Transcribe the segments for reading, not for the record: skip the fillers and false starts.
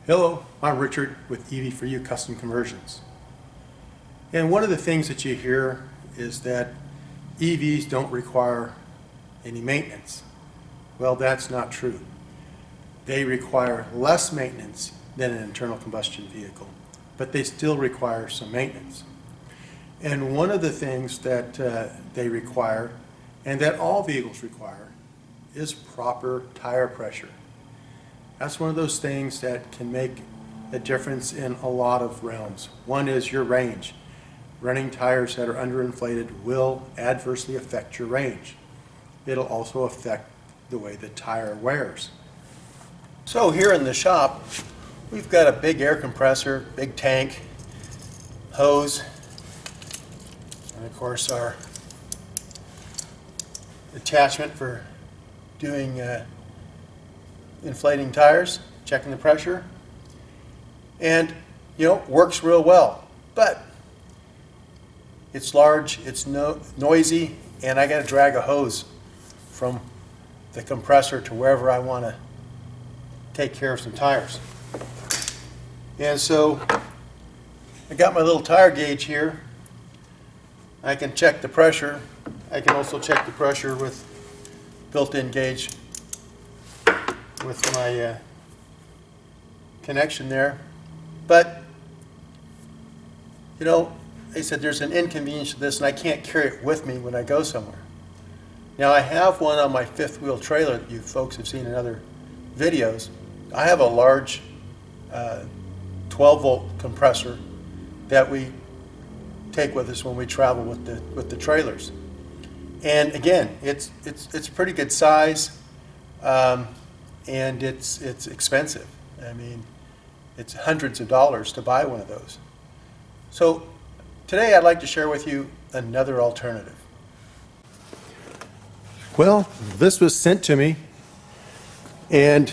Hello, I'm Richard with EV4U Custom Conversions. And one of the things that you hear is that EVs don't require any maintenance. Well, that's not true. They require less maintenance than an internal combustion vehicle, but they still require some maintenance. And one of the things that they require, and that all vehicles require, is proper tire pressure. That's one of those things that can make a difference in a lot of realms. One is your range. Running tires that are underinflated will adversely affect your range. It'll also affect the way the tire wears. So here in the shop, we've got a big air compressor, big tank, hose, and of course our attachment for doing inflating tires, checking the pressure, and works real well. But it's large, it's noisy, and I got to drag a hose from the compressor to wherever I want to take care of some tires. And so I got my little tire gauge here. I can check the pressure. I can also check the pressure with built-in gauge with my connection there. But they said there's an inconvenience to this, and I can't carry it with me when I go somewhere. Now I have one on my fifth wheel trailer that you folks have seen in other videos. I have a large 12-volt compressor that we take with us when we travel with the trailers. And again, it's pretty good size. And it's expensive. I mean, it's hundreds of dollars to buy one of those. So today I'd like to share with you another alternative. Well, this was sent to me, and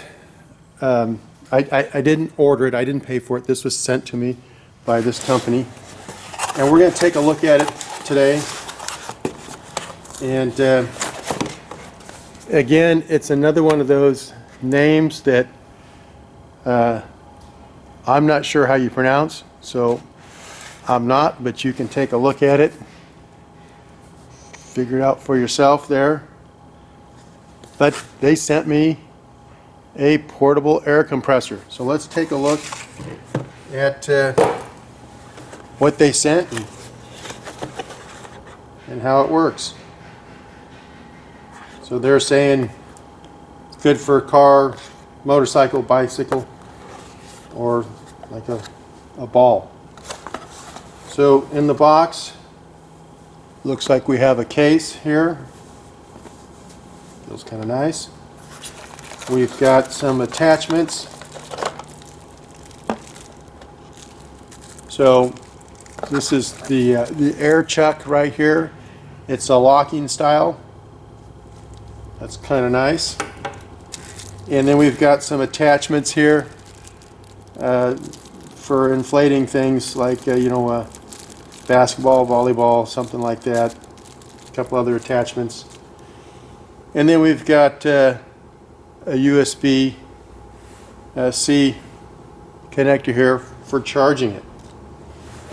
I didn't order it. I didn't pay for it. This was sent to me by this company, and we're going to take a look at it today. And again, it's another one of those names that I'm not sure how you pronounce, so I'm not, but you can take a look at it, figure it out for yourself there. But they sent me a portable air compressor, so let's take a look at what they sent and how it works. So they're saying good for a car, motorcycle, bicycle, or like a ball. So in the box, looks like we have a case here. Feels kind of nice. We've got some attachments. So this is the air chuck right here. It's a locking style. That's kind of nice. And then we've got some attachments here for inflating things like basketball, volleyball, something like that. A couple other attachments. And then we've got a USB-C connector here for charging it.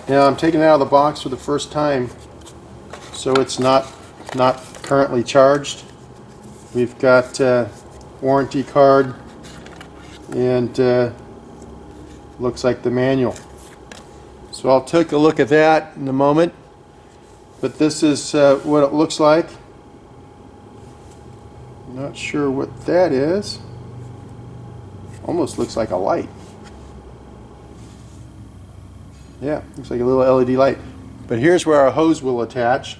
Now I'm taking it out of the box for the first time, so it's not currently charged. We've got warranty card, and looks like the manual. So I'll take a look at that in a moment, but this is what it looks like. Not sure what that is. Almost looks like a light. Yeah, looks like a little LED light. But here's where our hose will attach.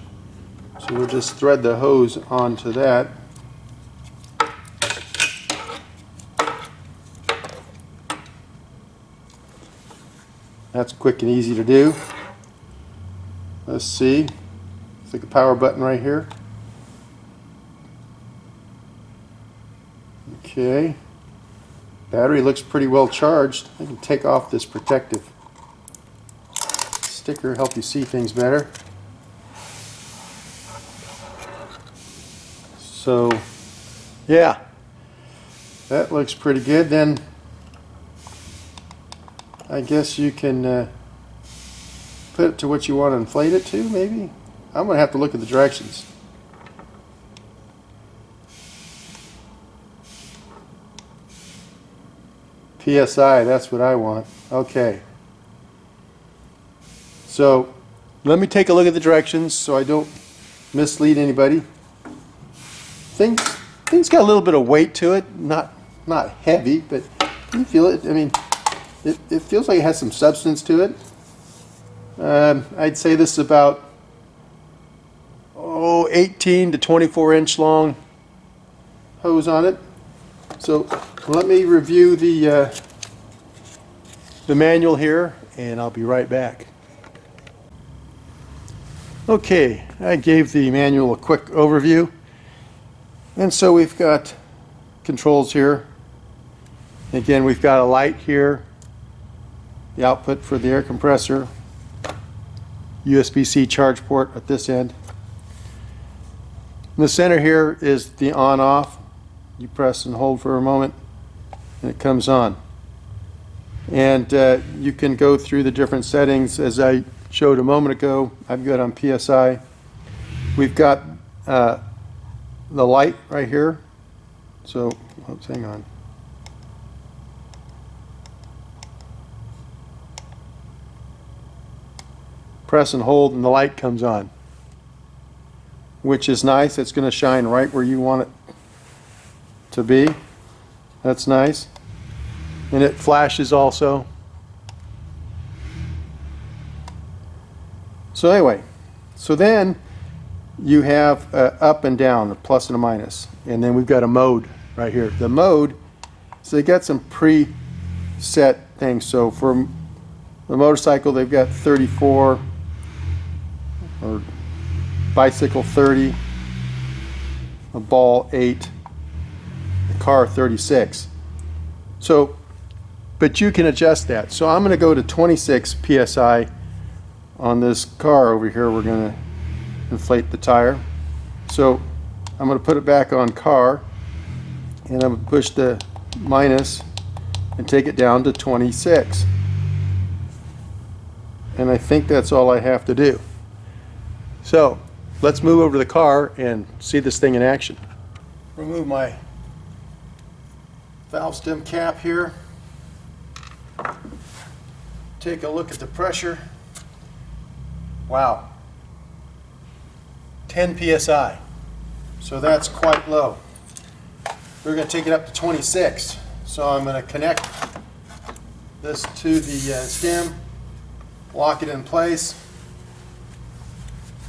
So we'll just thread the hose onto that. That's quick and easy to do. Let's see. It's like a power button right here. Okay. Battery looks pretty well charged. I can take off this protective sticker, help you see things better. So, yeah, that looks pretty good. Then I guess you can put it to what you want to inflate it to, maybe? I'm going to have to look at the directions. PSI, that's what I want. Okay. So let me take a look at the directions so I don't mislead anybody. Things got a little bit of weight to it, not heavy, but you feel it. I mean, it feels like it has some substance to it. I'd say this is about 18 to 24 inch long hose on it. So let me review the manual here, and I'll be right back. Okay, I gave the manual a quick overview, and so we've got controls here. Again, we've got a light here, the output for the air compressor, USB-C charge port at this end. In the center here is the on-off. You press and hold for a moment and it comes on. And you can go through the different settings as I showed a moment ago. I've got on PSI. We've got the light right here. So, oops, hang on. Press and hold and the light comes on, which is nice. It's going to shine right where you want it to be. That's nice. And it flashes also. So anyway, so then you have up and down, a plus and a minus, and then we've got a mode right here. The mode, so they got some preset things. So for the motorcycle, they've got 34, or bicycle 30, a ball 8, a car 36. So, but you can adjust that. So I'm going to go to 26 psi on this car over here. We're going to inflate the tire. So I'm going to put it back on car, and I'm going to push the minus and take it down to 26. And I think that's all I have to do. So let's move over to the car and see this thing in action. Remove my valve stem cap here. Take a look at the pressure. Wow. 10 psi. So that's quite low. We're going to take it up to 26. So I'm going to connect this to the stem, lock it in place.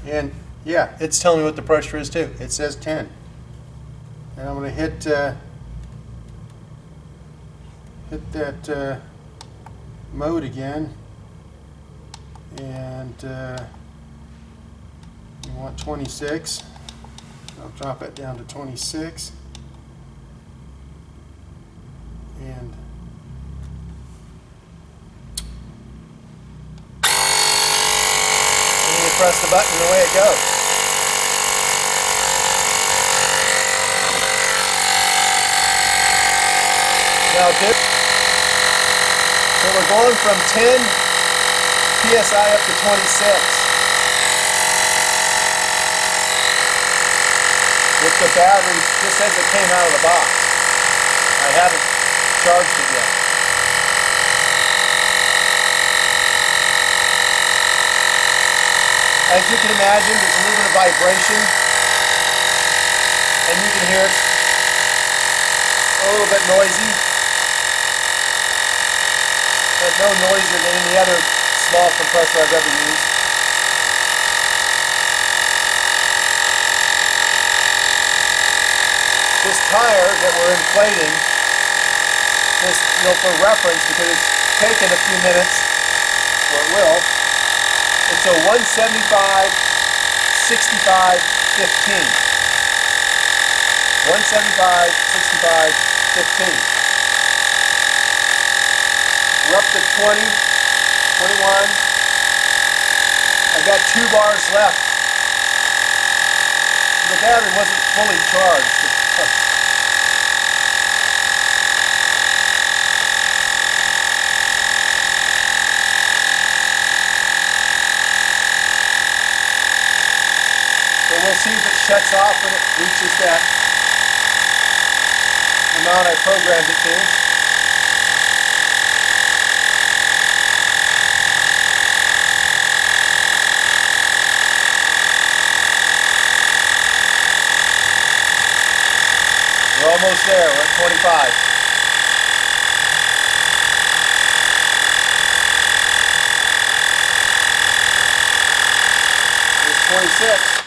And yeah, it's telling me what the pressure is too. It says 10. And I'm going to hit that mode again. And you want 26. I'll drop it down to 26. And press the button and away it goes. Now so we're going from 10 psi up to 26 with the battery. Just says it came out of the box. I haven't charged it yet. As you can imagine, there's a little bit of vibration, and you can hear it a little bit noisy, but no noisier than any other small compressor I've ever used. This tire that we're inflating, just for reference, because it's taken a few minutes, or it will. It's a 175, 65, 15. 175, 65, 15. We're up to 20, 21. I've got 2 bars left. The battery wasn't fully charged. see if it shuts off when it reaches that amount I programmed it to. We're almost there. We're at 25. It's 26.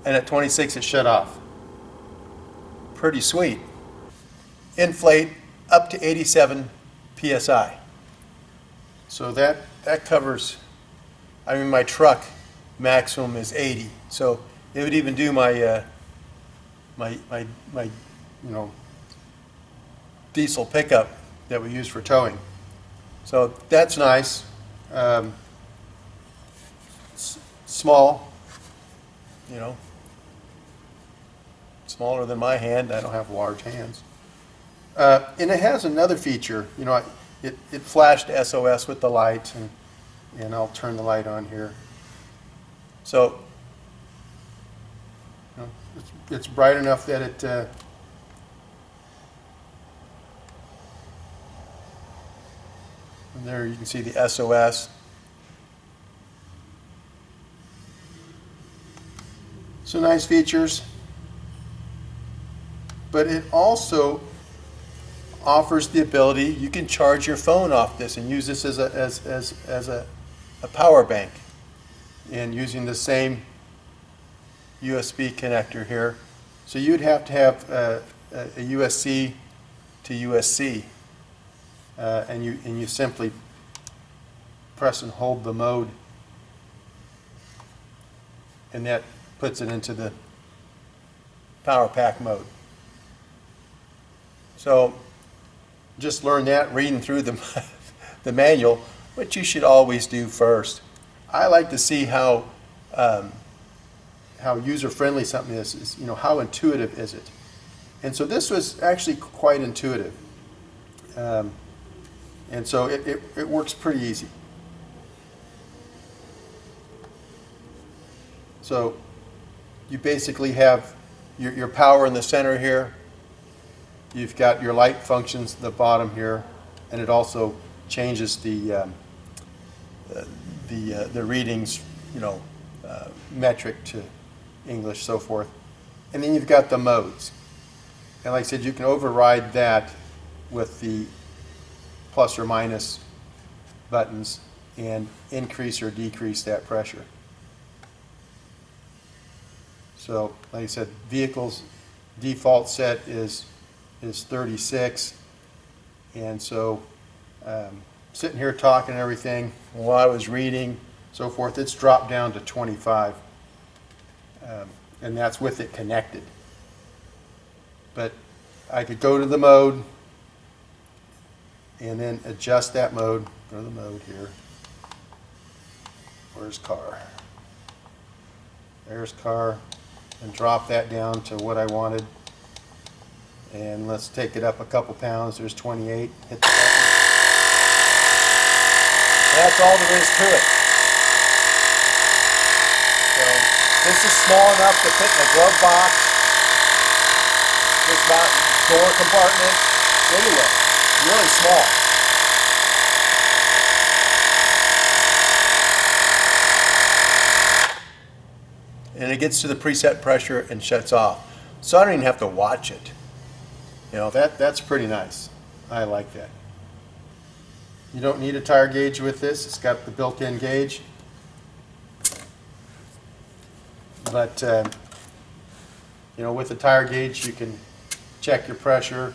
And at 26 it shut off. Pretty sweet. Inflate up to 87 psi. So that covers, I mean, my truck maximum is 80. So it would even do my diesel pickup that we use for towing. So that's nice. Small, smaller than my hand. I don't have large hands. And it has another feature. It flashed SOS with the light, and I'll turn the light on here. So it's bright enough that it and there you can see the SOS. So nice features, but it also offers the ability, you can charge your phone off this and use this as a power bank, and using the same USB connector here. So you'd have to have a USB to USB, and you simply press and hold the mode, and that puts it into the power pack mode. So just learn that reading through the manual, which you should always do first. I like to see how user-friendly something is, how intuitive is it. And so this was actually quite intuitive. And so it works pretty easy. So you basically have your power in the center here. You've got your light functions at the bottom here, and it also changes the readings, metric to English, so forth. And then you've got the modes. And like I said, you can override that with the plus or minus buttons and increase or decrease that pressure. So like I said, vehicles default set is 36, and so sitting here talking and everything while I was reading, so forth, it's dropped down to 25, and that's with it connected. But I could go to the mode and then adjust that mode. Go to the mode here. Where's car? There's car, and drop that down to what I wanted. And let's take it up a couple pounds. There's 28. Hit the button. That's all there is to it. So this is small enough to fit in a glove box, just about door compartment, anywhere. Really small. And it gets to the preset pressure and shuts off. So I don't even have to watch it. That's pretty nice. I like that. You don't need a tire gauge with this. It's got the built-in gauge. But with the tire gauge, you can check your pressure.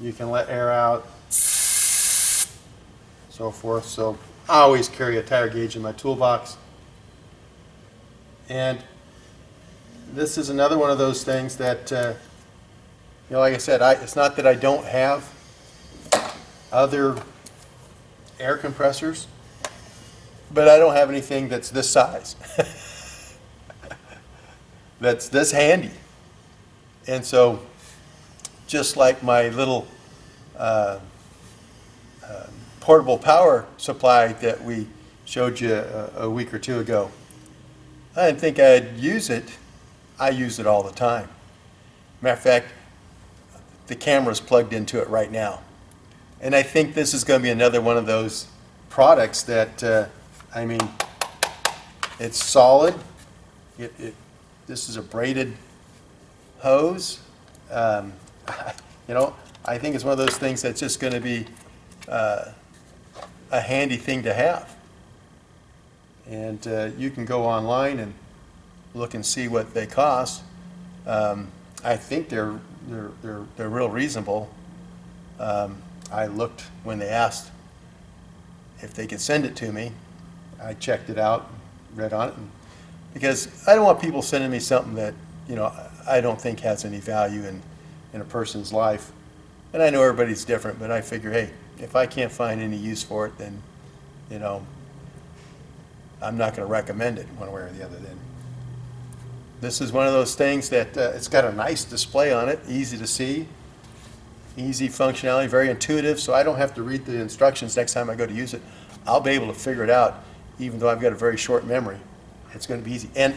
You can let air out, so forth. So I always carry a tire gauge in my toolbox. And this is another one of those things that, like I said, it's not that I don't have other air compressors, but I don't have anything that's this size, that's this handy. And so, just like my little portable power supply that we showed you a week or two ago, I didn't think I'd use it. I use it all the time. Matter of fact, the camera's plugged into it right now. And I think this is going to be another one of those products that, I mean, it's solid. This is a braided hose. You know, I think it's one of those things that's just going to be a handy thing to have. And you can go online and look and see what they cost. I think they're real reasonable. I looked when they asked if they could send it to me. I checked it out, read on it, because I don't want people sending me something that, you know, I don't think has any value in a person's life. And I know everybody's different, but I figure, hey, if I can't find any use for it, then, you know, I'm not going to recommend it one way or the other. Then this is one of those things that it's got a nice display on it, easy to see, easy functionality, very intuitive, so I don't have to read the instructions next time I go to use it. I'll be able to figure it out, even though I've got a very short memory. It's going to be easy. And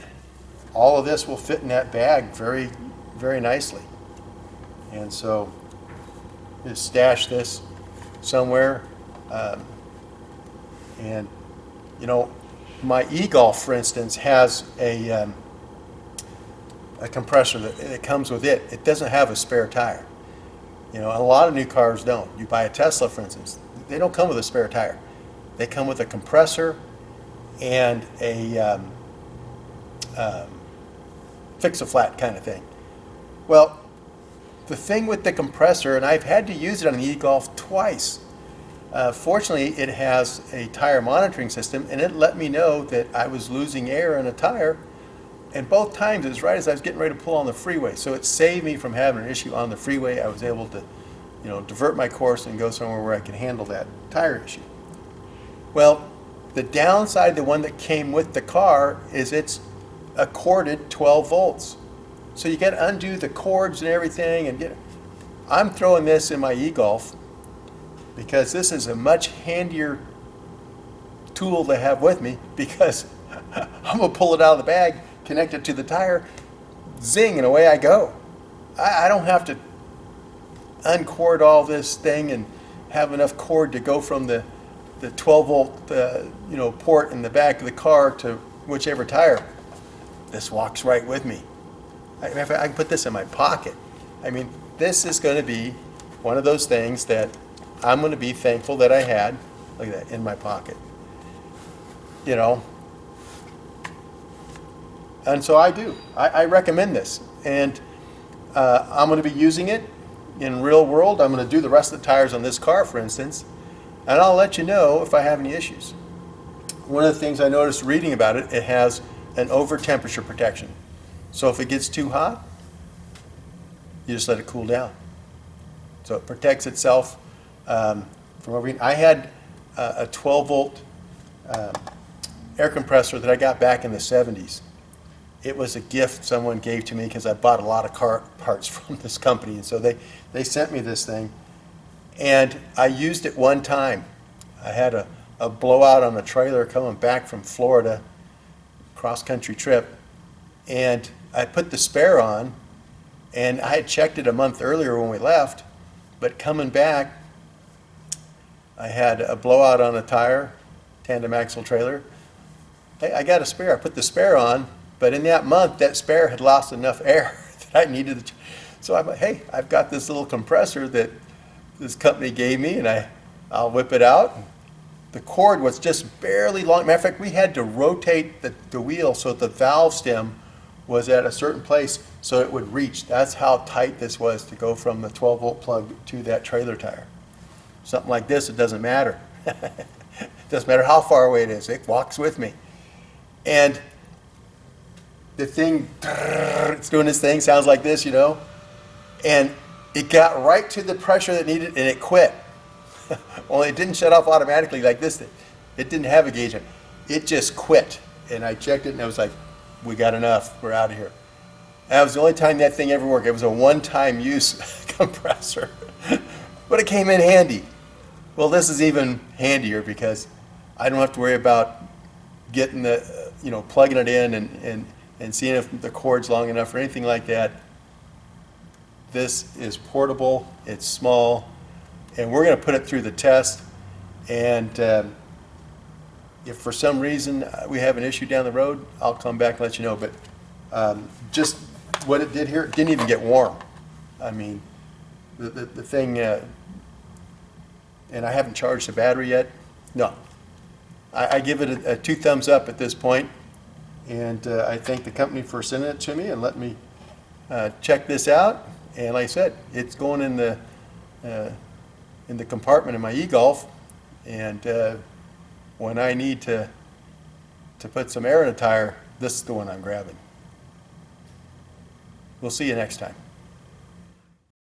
all of this will fit in that bag very, very nicely. And so just stash this somewhere. And, you know, my e-Golf, for instance, has a compressor that comes with it. It doesn't have a spare tire. You know, a lot of new cars don't. You buy a Tesla, for instance, they don't come with a spare tire. They come with a compressor and a fix-a-flat kind of thing. Well, the thing with the compressor, and I've had to use it on the e-Golf twice. Fortunately, it has a tire monitoring system, and it let me know that I was losing air in a tire. And both times, it was right as I was getting ready to pull on the freeway. So it saved me from having an issue on the freeway. I was able to, you know, divert my course and go somewhere where I could handle that tire issue. Well, the downside, the one that came with the car, is it's a corded 12 volts. So you got to undo the cords and everything. And I'm throwing this in my e-Golf because this is a much handier tool to have with me, because I'm going to pull it out of the bag, connect it to the tire, zing, and away I go. I don't have to uncord all this thing and have enough cord to go from the 12 volt you know, port in the back of the car to whichever tire. This walks right with me. I can put this in my pocket. I mean, this is going to be one of those things that I'm going to be thankful that I had, look at that, in my pocket. You know, and so I do. I recommend this, and I'm going to be using it in real world. I'm going to do the rest of the tires on this car, for instance, and I'll let you know if I have any issues. One of the things I noticed reading about it, it has an over temperature protection. So if it gets too hot, you just let it cool down. So it protects itself from overheating. I had a 12 volt air compressor that I got back in the 70s. It was a gift someone gave to me because I bought a lot of car parts from this company. And so they sent me this thing. And I used it one time. I had a blowout on a trailer coming back from Florida, cross-country trip. And I put the spare on, and I had checked it a month earlier when we left, but coming back, I had a blowout on a tire, tandem axle trailer. Hey, I got a spare. I put the spare on, but in that month, that spare had lost enough air that I needed. So I'm like, hey, I've got this little compressor that this company gave me, and I'll whip it out. The cord was just barely long. Matter of fact, we had to rotate the wheel so that the valve stem was at a certain place so it would reach. That's how tight this was to go from the 12 volt plug to that trailer tire. Something like this, it doesn't matter. It doesn't matter how far away it is, it walks with me. And the thing, it's doing this thing, sounds like this, you know, and it got right to the pressure that needed, and it quit. Only it didn't shut off automatically like this. It didn't have a gauge on it. It just quit. And I checked it, and I was like, we got enough, we're out of here. And that was the only time that thing ever worked. It was a one-time use compressor, but it came in handy. Well, this is even handier because I don't have to worry about getting the you know, plugging it in and seeing if the cord's long enough or anything like that. This is portable, it's small, and we're going to put it through the test. And if for some reason we have an issue down the road, I'll come back and let you know. But just what it did here, it didn't even get warm. I mean, the thing, and I haven't charged the battery yet. No, I give it a 2 thumbs up at this point, and I thank the company for sending it to me and letting me check this out. And like I said, it's going in the compartment in my e-Golf, and when I need to put some air in a tire, this is the one I'm grabbing. We'll see you next time.